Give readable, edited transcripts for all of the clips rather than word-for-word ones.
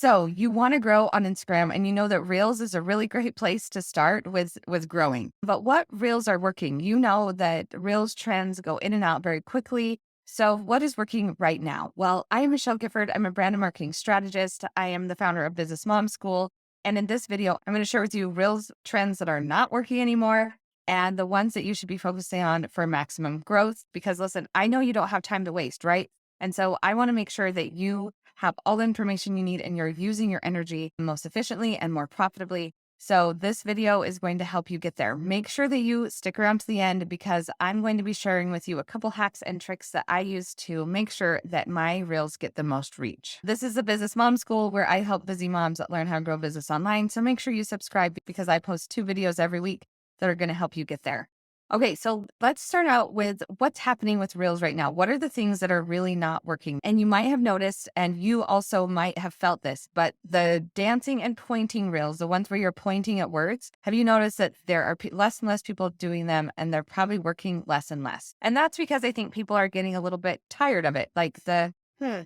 So you want to grow on Instagram and you know that Reels is a really great place to start with growing. But what Reels are working? You know that Reels trends go in and out very quickly. So what is working right now? Well, I am Michelle Gifford. I'm a brand and marketing strategist. I am the founder of Business Mom School. And in this video, I'm going to share with you Reels trends that are not working anymore and the ones that you should be focusing on for maximum growth. Because listen, I know you don't have time to waste, right? And so I want to make sure that you have all the information you need and you're using your energy most efficiently and more profitably. So this video is going to help you get there. Make sure that you stick around to the end because I'm going to be sharing with you a couple hacks and tricks that I use to make sure that my reels get the most reach. This is the Business Mom School where I help busy moms learn how to grow business online. So make sure you subscribe because I post 2 videos every week that are going to help you get there. Okay, so let's start out with what's happening with Reels right now. What are the things that are really not working? And you might have noticed, and you also might have felt this, but the dancing and pointing Reels, the ones where you're pointing at words, have you noticed that there are less and less people doing them and they're probably working less and less? And that's because I think people are getting a little bit tired of it. Like the, hmm,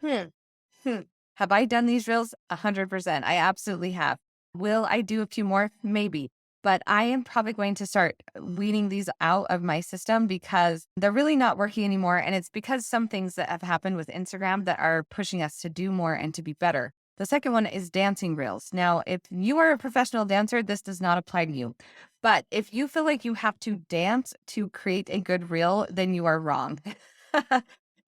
hmm, hmm. Have I done these Reels? 100%. I absolutely have. Will I do a few more? Maybe. But I am probably going to start weeding these out of my system because they're really not working anymore. And it's because some things that have happened with Instagram that are pushing us to do more and to be better. The second one is dancing reels. Now, if you are a professional dancer, this does not apply to you. But if you feel like you have to dance to create a good reel, then you are wrong.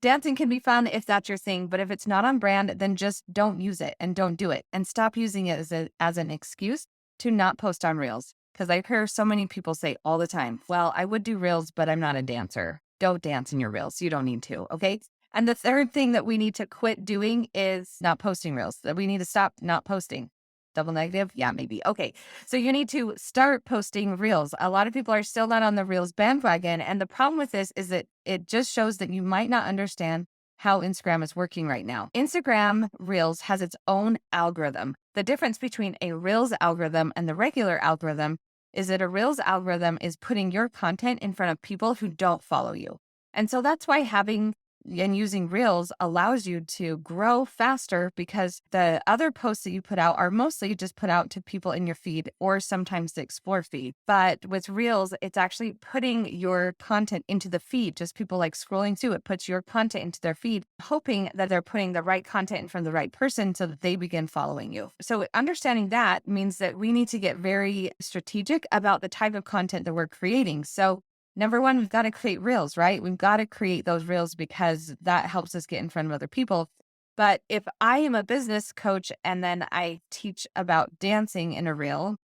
Dancing can be fun if that's your thing, but if it's not on brand, then just don't use it and don't do it and stop using it as an excuse to not post on Reels. Because I hear so many people say all the time, well, I would do Reels, but I'm not a dancer. Don't dance in your Reels. You don't need to. Okay. And the third thing that we need to quit doing is not posting Reels, that we need to stop not posting. Double negative? Yeah, maybe. Okay. So you need to start posting Reels. A lot of people are still not on the Reels bandwagon. And the problem with this is that it just shows that you might not understand how Instagram is working right now. Instagram Reels has its own algorithm. The difference between a Reels algorithm and the regular algorithm is that a Reels algorithm is putting your content in front of people who don't follow you. And so that's why having and using Reels allows you to grow faster because the other posts that you put out are mostly just put out to people in your feed or sometimes the Explore feed. But with Reels, it's actually putting your content into the feed, just people like scrolling through it, puts your content into their feed, hoping that they're putting the right content in front of the right person so that they begin following you. So understanding that means that we need to get very strategic about the type of content that we're creating. So number one, we've got to create reels, right? We've got to create those reels because that helps us get in front of other people. But if I am a business coach and then I teach about dancing in a reel,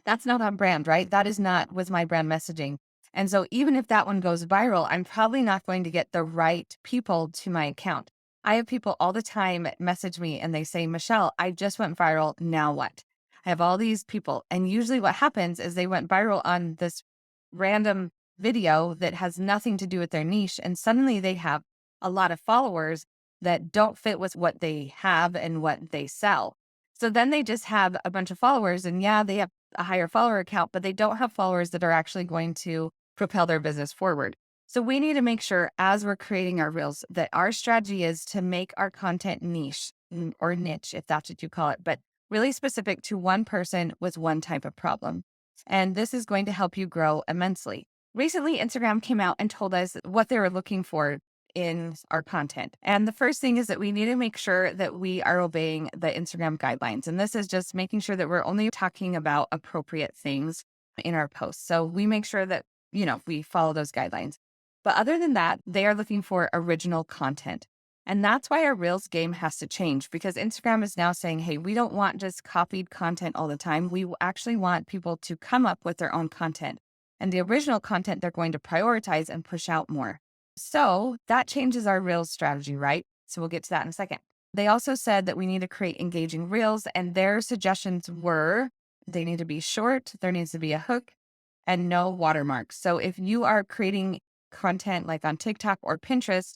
that's not on brand, right? That is not with my brand messaging. And so even if that one goes viral, I'm probably not going to get the right people to my account. I have people all the time message me and they say, Michelle, I just went viral. Now what? I have all these people. And usually what happens is they went viral on this random video that has nothing to do with their niche. And suddenly they have a lot of followers that don't fit with what they have and what they sell. So then they just have a bunch of followers and yeah, they have a higher follower count, but they don't have followers that are actually going to propel their business forward. So we need to make sure as we're creating our reels that our strategy is to make our content niche or niche, if that's what you call it, but really specific to one person with one type of problem. And this is going to help you grow immensely. Recently, Instagram came out and told us what they were looking for in our content. And the first thing is that we need to make sure that we are obeying the Instagram guidelines. And this is just making sure that we're only talking about appropriate things in our posts. So we make sure that, we follow those guidelines. But other than that, they are looking for original content. And that's why our Reels game has to change because Instagram is now saying, hey, we don't want just copied content all the time. We actually want people to come up with their own content. And the original content they're going to prioritize and push out more. So that changes our Reels strategy, right? So we'll get to that in a second. They also said that we need to create engaging Reels, and their suggestions were they need to be short, there needs to be a hook, and no watermarks. So if you are creating content like on TikTok or Pinterest,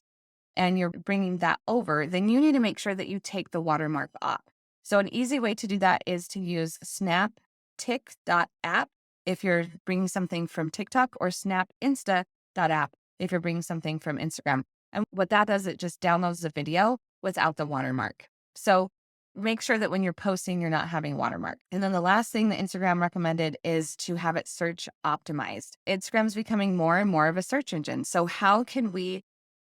and you're bringing that over, then you need to make sure that you take the watermark off. So an easy way to do that is to use snaptic.app if you're bringing something from TikTok or snapinsta.app if you're bringing something from Instagram. And what that does, it just downloads the video without the watermark. So make sure that when you're posting, you're not having watermark. And then the last thing that Instagram recommended is to have it search optimized. Instagram's becoming more and more of a search engine. So how can we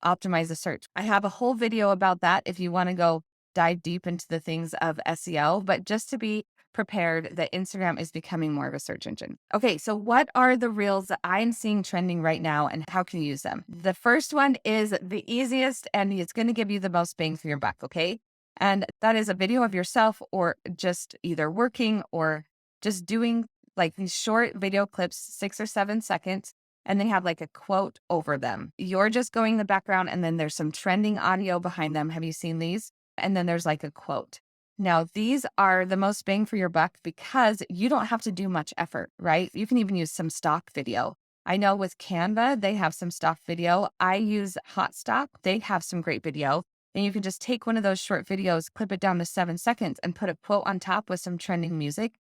optimize the search? I have a whole video about that if you want to go dive deep into the things of SEO, but just to be prepared that Instagram is becoming more of a search engine. Okay, so what are the reels that I'm seeing trending right now and how can you use them? The first one is the easiest and it's going to give you the most bang for your buck, okay? And that is a video of yourself or just either working or just doing like these short video clips, 6 or 7 seconds, and they have like a quote over them. You're just going in the background and then there's some trending audio behind them. Have you seen these? And then there's like a quote. Now, these are the most bang for your buck because you don't have to do much effort, right? You can even use some stock video. I know with Canva, they have some stock video. I use Hot Stock. They have some great video. And you can just take one of those short videos, clip it down to 7 seconds, and put a quote on top with some trending music.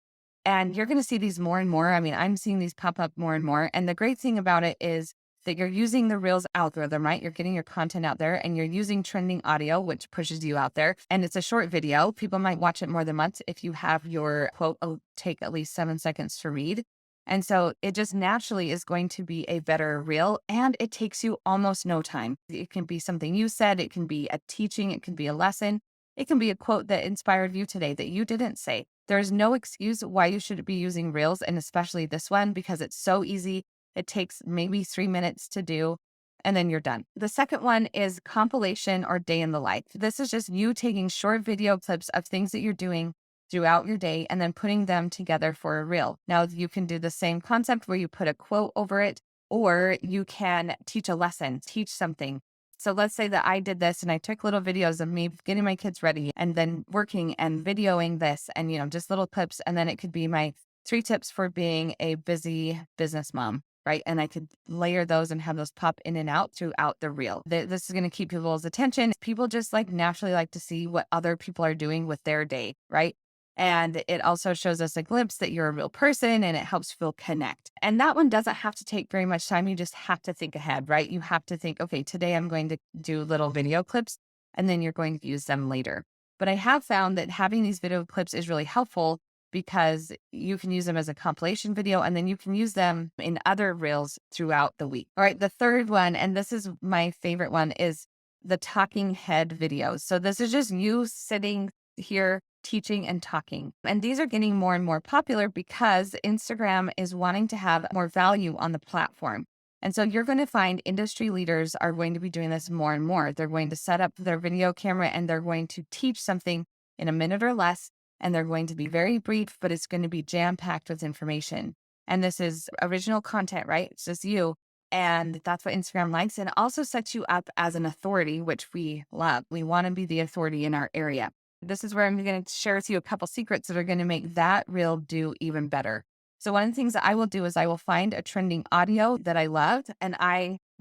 And you're going to see these more and more. I mean, I'm seeing these pop up more and more. And the great thing about it is that you're using the Reels algorithm, right? You're getting your content out there and you're using trending audio, which pushes you out there. And it's a short video. People might watch it more than once if you have your quote take at least 7 seconds to read. And so it just naturally is going to be a better reel and it takes you almost no time. It can be something you said, it can be a teaching, it can be a lesson, it can be a quote that inspired you today that you didn't say. There's no excuse why you should be using reels, and especially this one because it's so easy. It takes maybe 3 minutes to do, and then you're done. The second one is compilation or day in the life. This is just you taking short video clips of things that you're doing throughout your day and then putting them together for a reel. Now, you can do the same concept where you put a quote over it, or you can teach a lesson, teach something. So let's say that I did this and I took little videos of me getting my kids ready and then working and videoing this and, just little clips. And then it could be my 3 tips for being a busy business mom, right? And I could layer those and have those pop in and out throughout the reel. This is going to keep people's attention. People just naturally like to see what other people are doing with their day, right? And it also shows us a glimpse that you're a real person and it helps people connect. And that one doesn't have to take very much time. You just have to think ahead, right? You have to think, okay, today I'm going to do little video clips and then you're going to use them later. But I have found that having these video clips is really helpful because you can use them as a compilation video and then you can use them in other reels throughout the week. All right, the third one, and this is my favorite one, is the talking head videos. So this is just you sitting here teaching and talking. And these are getting more and more popular because Instagram is wanting to have more value on the platform. And so you're going to find industry leaders are going to be doing this more and more. They're going to set up their video camera and they're going to teach something in a minute or less. And they're going to be very brief, but it's going to be jam-packed with information. And this is original content, right? It's just you. And that's what Instagram likes. And it also sets you up as an authority, which we love. We want to be the authority in our area. This is where I'm going to share with you a couple secrets that are going to make that reel do even better. So one of the things that I will do is I will find a trending audio that I loved. And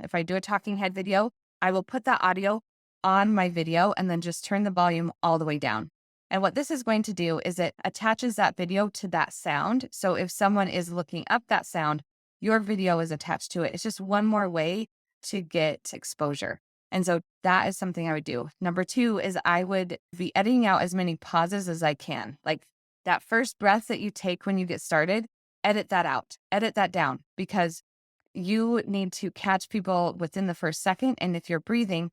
if I do a talking head video, I will put that audio on my video and then just turn the volume all the way down. And what this is going to do is it attaches that video to that sound. So if someone is looking up that sound, your video is attached to it. It's just one more way to get exposure. And so that is something I would do. Number 2 is I would be editing out as many pauses as I can. Like that first breath that you take when you get started, edit that out, edit that down because you need to catch people within the first second. And if you're breathing,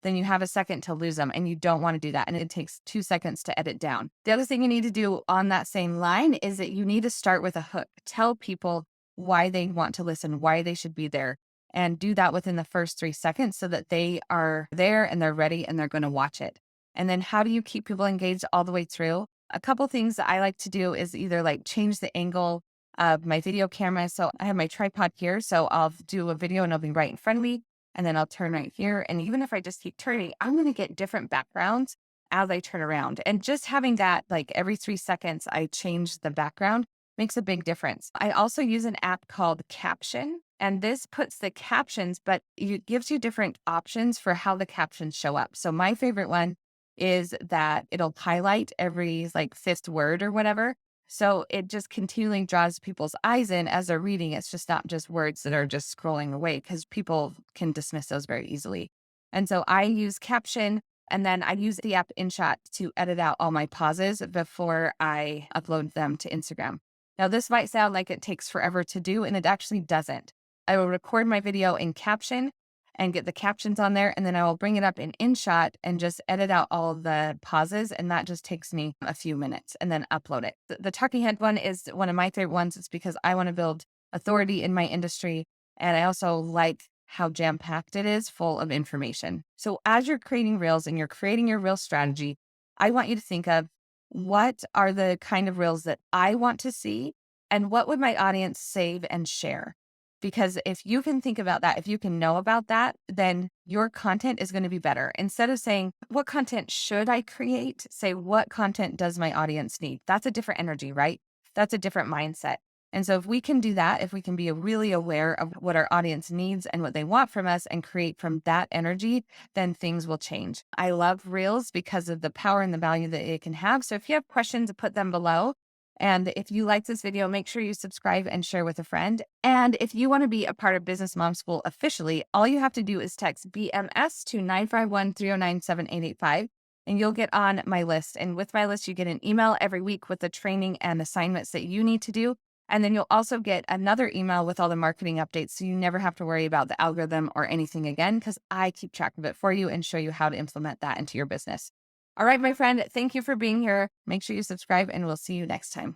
then you have a second to lose them and you don't want to do that. And it takes 2 seconds to edit down. The other thing you need to do on that same line is that you need to start with a hook. Tell people why they want to listen, why they should be there. And do that within the first 3 seconds so that they are there and they're ready and they're going to watch it. And then how do you keep people engaged all the way through? A couple things that I like to do is either change the angle of my video camera. So I have my tripod here. So I'll do a video and it'll be right in front of me. And then I'll turn right here. And even if I just keep turning, I'm going to get different backgrounds as I turn around. And just having that, every 3 seconds, I change the background makes a big difference. I also use an app called Caption. And this puts the captions, but it gives you different options for how the captions show up. So my favorite one is that it'll highlight every 5th word or whatever. So it just continually draws people's eyes in as they're reading. It's just not just words that are just scrolling away because people can dismiss those very easily. And so I use Caption. And then I use the app InShot to edit out all my pauses before I upload them to Instagram. Now, this might sound like it takes forever to do, and it actually doesn't. I will record my video in Caption and get the captions on there, and then I will bring it up in InShot and just edit out all of the pauses, and that just takes me a few minutes, and then upload it. The talking head one is one of my favorite ones. It's because I want to build authority in my industry, and I also like how jam-packed it is, full of information. So as you're creating reels and you're creating your reel strategy, I want you to think of, what are the kind of reels that I want to see, and what would my audience save and share? Because if you can think about that, if you can know about that, then your content is going to be better. Instead of saying, what content should I create? Say, what content does my audience need? That's a different energy, right? That's a different mindset. And so if we can do that, if we can be really aware of what our audience needs and what they want from us and create from that energy, then things will change. I love Reels because of the power and the value that it can have. So if you have questions, put them below. And if you like this video, make sure you subscribe and share with a friend. And if you want to be a part of Business Mom School officially, all you have to do is text BMS to 951-309-7885. And you'll get on my list. And with my list, you get an email every week with the training and assignments that you need to do. And then you'll also get another email with all the marketing updates. So you never have to worry about the algorithm or anything again, because I keep track of it for you and show you how to implement that into your business. All right, my friend, thank you for being here. Make sure you subscribe, and we'll see you next time.